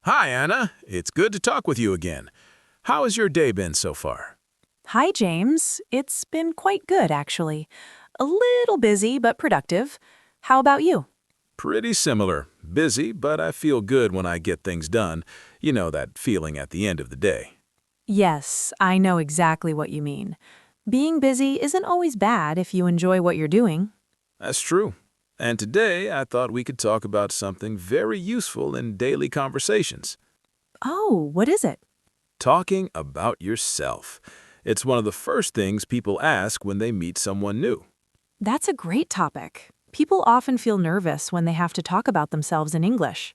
Hi, Anna. It's good to talk with you again. How has your day been so far? Hi, James. It's been quite good, actually. A little busy, but productive. How about you? Pretty similar. Busy, but I feel good when I get things done. You know that feeling at the end of the day. Yes, I know exactly what you mean. Being busy isn't always bad if you enjoy what you're doing. That's true. And today, I thought we could talk about something very useful in daily conversations. Oh, what is it? Talking about yourself. It's one of the first things people ask when they meet someone new. That's a great topic. People often feel nervous when they have to talk about themselves in English.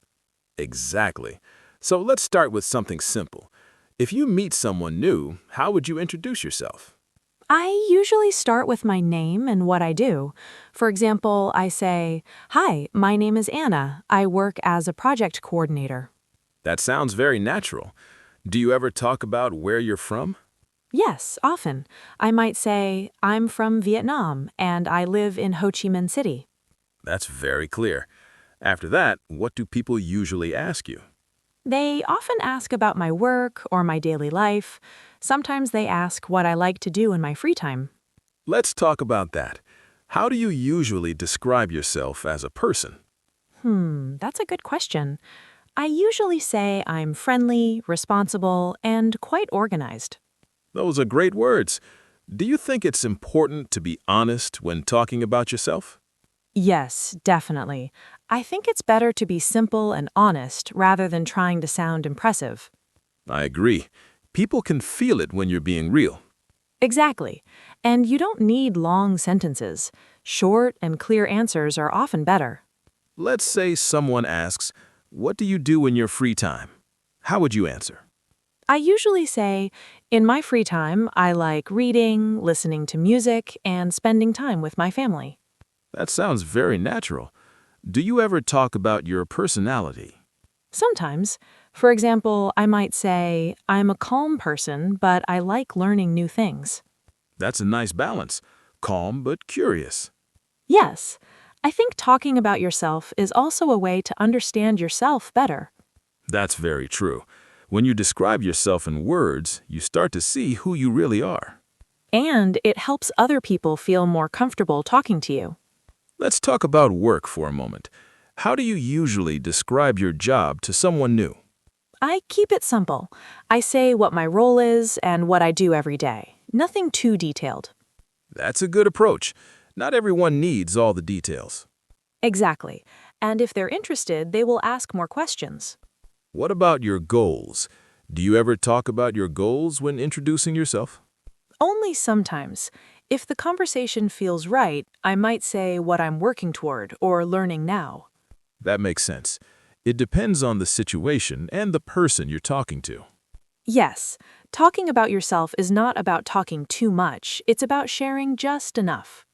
Exactly. So let's start with something simple. If you meet someone new, how would you introduce yourself? I usually start with my name and what I do. For example, I say, "Hi, my name is Anna. I work as a project coordinator." That sounds very natural. Do you ever talk about where you're from? Yes, often. I might say, "I'm from Vietnam and I live in Ho Chi Minh City." That's very clear. After that, what do people usually ask you? They often ask about my work or my daily life. Sometimes they ask what I like to do in my free time. Let's talk about that. How do you usually describe yourself as a person? That's a good question. I usually say I'm friendly, responsible, and quite organized. Those are great words. Do you think it's important to be honest when talking about yourself? Yes, definitely. I think it's better to be simple and honest rather than trying to sound impressive. I agree. People can feel it when you're being real. Exactly. And you don't need long sentences. Short and clear answers are often better. Let's say someone asks, "What do you do in your free time?" How would you answer? I usually say, in my free time, I like reading, listening to music, and spending time with my family. That sounds very natural. Do you ever talk about your personality? Sometimes, for example, I might say, I'm a calm person, but I like learning new things. That's a nice balance. Calm but curious. Yes, I think talking about yourself is also a way to understand yourself better. That's very true. When you describe yourself in words, you start to see who you really are. And it helps other people feel more comfortable talking to you. Let's talk about work for a moment. How do you usually describe your job to someone new? I keep it simple. I say what my role is and what I do every day. Nothing too detailed. That's a good approach. Not everyone needs all the details. Exactly. And if they're interested, they will ask more questions. What about your goals? Do you ever talk about your goals when introducing yourself? Only sometimes. If the conversation feels right, I might say what I'm working toward or learning now. That makes sense. It depends on the situation and the person you're talking to. Yes, talking about yourself is not about talking too much, it's about sharing just enough.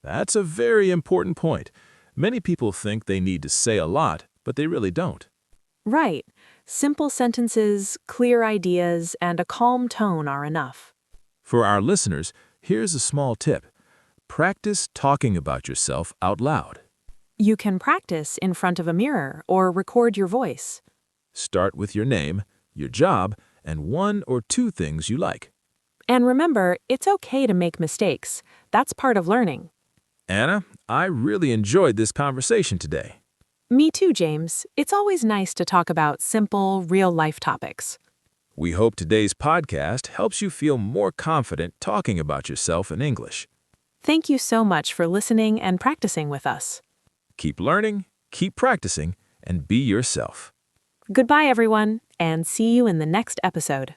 That's a very important point. Many people think they need to say a lot, but they really don't. Right. Simple sentences, clear ideas, and a calm tone are enough. For our listeners, here's a small tip. Practice talking about yourself out loud. You can practice in front of a mirror or record your voice. Start with your name, your job, and one or two things you like. And remember, it's okay to make mistakes. That's part of learning. Anna, I really enjoyed this conversation today. Me too, James. It's always nice to talk about simple, real-life topics. We hope today's podcast helps you feel more confident talking about yourself in English. Thank you so much for listening and practicing with us. Keep learning, keep practicing, and be yourself. Goodbye, everyone, and see you in the next episode.